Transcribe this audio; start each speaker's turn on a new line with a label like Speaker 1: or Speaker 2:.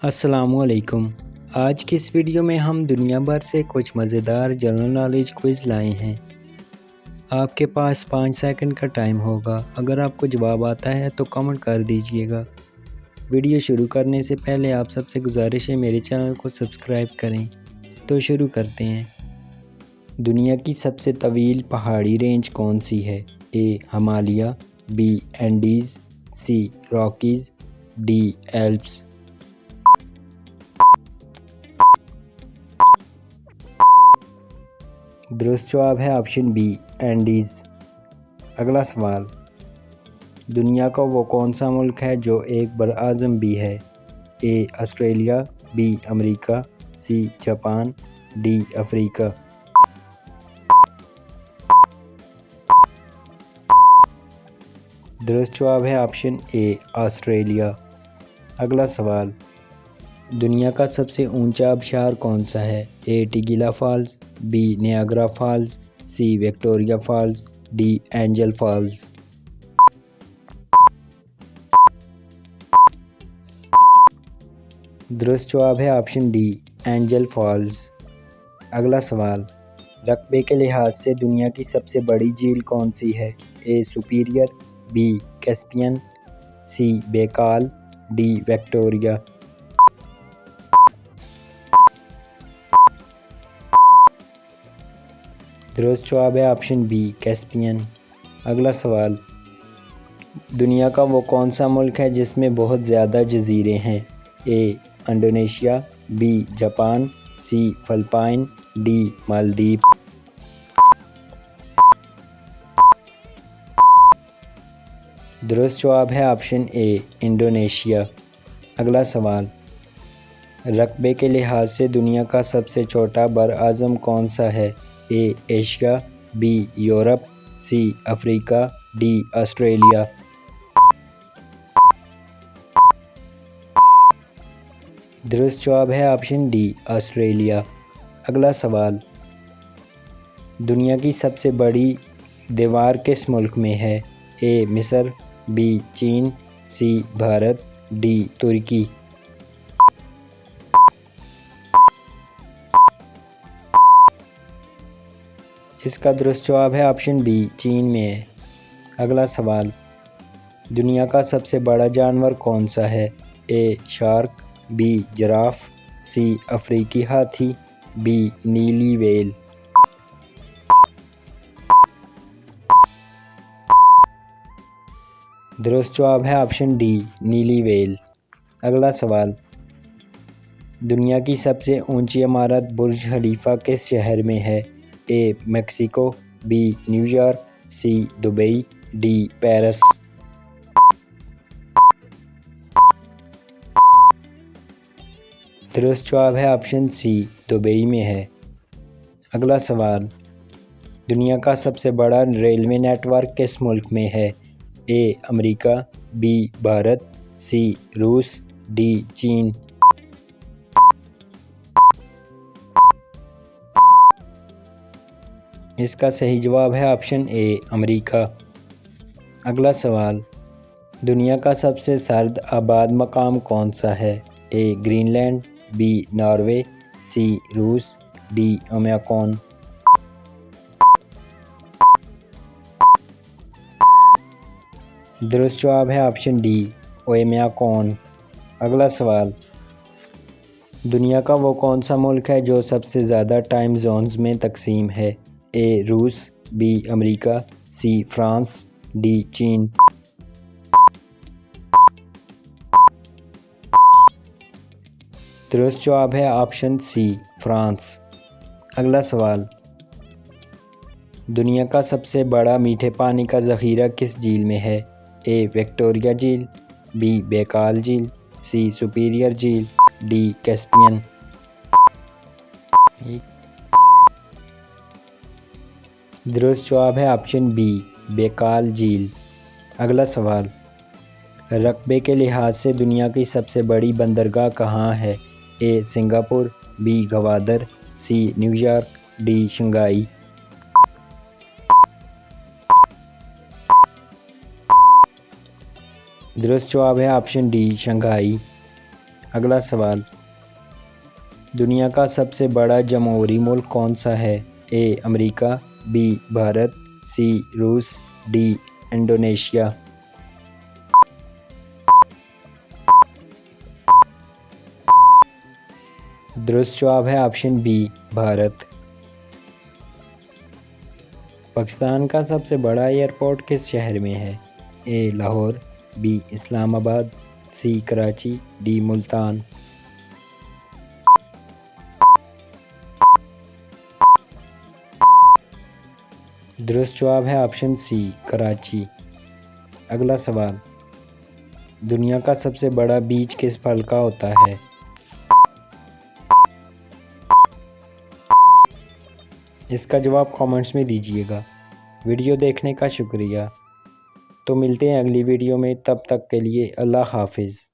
Speaker 1: अस्सलामुअलैकुम। आज की इस वीडियो में हम दुनिया भर से कुछ मज़ेदार जनरल नॉलेज क्विज़ लाए हैं। आपके पास 5 सेकंड का टाइम होगा। अगर आपको जवाब आता है तो कमेंट कर दीजिएगा। वीडियो शुरू करने से पहले आप सबसे गुजारिश है मेरे चैनल को सब्सक्राइब करें। तो शुरू करते हैं। दुनिया की सबसे तवील पहाड़ी रेंज कौन सी है? ए हिमालय, बी एंडीज़, सी रॉकीज़, डी एल्प्स। दुरुस्त जवाब है ऑप्शन बी एंडीज़। अगला सवाल, दुनिया का वो कौन सा मुल्क है जो एक बरआज़म भी है? A Australia, B America, C Japan, D Africa. दुरुस्त जवाब है ऑप्शन ए ऑस्ट्रेलिया। अगला सवाल, दुनिया का सबसे ऊंचा आबशार कौन सा है? A Tugela Falls, B Niagara Falls, C Victoria Falls, D Angel Falls. दुरुस्त जवाब है ऑप्शन डी एंजल फॉल्स। अगला सवाल, रकबे के लिहाज से दुनिया की सबसे बड़ी झील कौन सी है? ए सुपीरियर, बी कैस्पियन, सी बेकाल, डी विक्टोरिया। दुरुस्त जवाब है ऑप्शन बी कैस्पियन। अगला सवाल, दुनिया का वो कौन सा मुल्क है जिसमें बहुत ज़्यादा जजीरे हैं? ए इंडोनेशिया, बी जापान, सी फिलिपाइन, डी मालदीव। दुरुस्त जवाब है ऑप्शन ए इंडोनेशिया। अगला सवाल, रकबे के लिहाज से दुनिया का सबसे छोटा बरआज़म कौन सा है? A Asia, B Europe, C Africa, D Australia. दुरुस्त जवाब है ऑप्शन डी ऑस्ट्रेलिया। अगला सवाल, दुनिया की सबसे बड़ी दीवार किस मुल्क में है? ए मिस्र, बी चीन, सी भारत, डी तुर्की। इसका दुरुस्त जवाब है ऑप्शन बी चीन में है। अगला सवाल, दुनिया का सबसे बड़ा जानवर कौन सा है? ए शार्क, बी जिराफ, सी अफ्रीकी हाथी, बी नीली व्हेल। दुरुस्त जवाब है ऑप्शन डी नीली व्हेल। अगला सवाल, दुनिया की सबसे ऊंची इमारत बुर्ज खलीफा किस शहर में है? ए मेक्सिको, बी न्यूयॉर्क, सी दुबई, डी पेरिस। दुरुस्त जवाब है ऑप्शन सी दुबई में है। अगला सवाल, दुनिया का सबसे बड़ा रेलवे नेटवर्क किस मुल्क में है? ए अमेरिका, बी भारत, सी रूस, डी चीन। इसका सही जवाब है ऑप्शन ए अमेरिका। अगला सवाल, दुनिया का सबसे सर्द आबाद मकाम कौन सा है? ए ग्रीनलैंड, बी नॉर्वे, सी रूस, डी ओमियाकॉन। दुरुस्त जवाब है ऑप्शन डी ओमियाकॉन। अगला सवाल, दुनिया का वो कौन सा मुल्क है जो सबसे ज़्यादा टाइम जोन्स में तकसीम है? ए रूस, B America, C France, D चीन। दुरुस्त जवाब है ऑप्शन सी फ्रांस। अगला सवाल, दुनिया का सबसे बड़ा मीठे पानी का ज़ख़ीरा किस झील में है? ए विक्टोरिया झील, बी बेकाल झील, सी सुपीरियर झील, डी कैस्पियन। दुरुस्त जवाब है ऑप्शन बी बेकाल झील। अगला सवाल, रकबे के लिहाज से दुनिया की सबसे बड़ी बंदरगाह कहाँ है? A Singapore, B Gwadar, C New York, D Shanghai. दुरुस्त जवाब है ऑप्शन डी शंघाई। अगला सवाल, दुनिया का सबसे बड़ा जमहूरी मुल्क कौन सा है? ए अमेरिका, बी भारत, सी रूस, डी इंडोनेशिया। दुरुस्त जवाब है ऑप्शन बी भारत। पाकिस्तान का सबसे बड़ा एयरपोर्ट किस शहर में है? ए लाहौर, बी इस्लामाबाद, सी कराची, डी मुल्तान। दुरुस्त जवाब है ऑप्शन सी कराची। अगला सवाल, दुनिया का सबसे बड़ा बीज किस फल का होता है? इसका जवाब कमेंट्स में दीजिएगा। वीडियो देखने का शुक्रिया। तो मिलते हैं अगली वीडियो में, तब तक के लिए अल्लाह हाफिज़।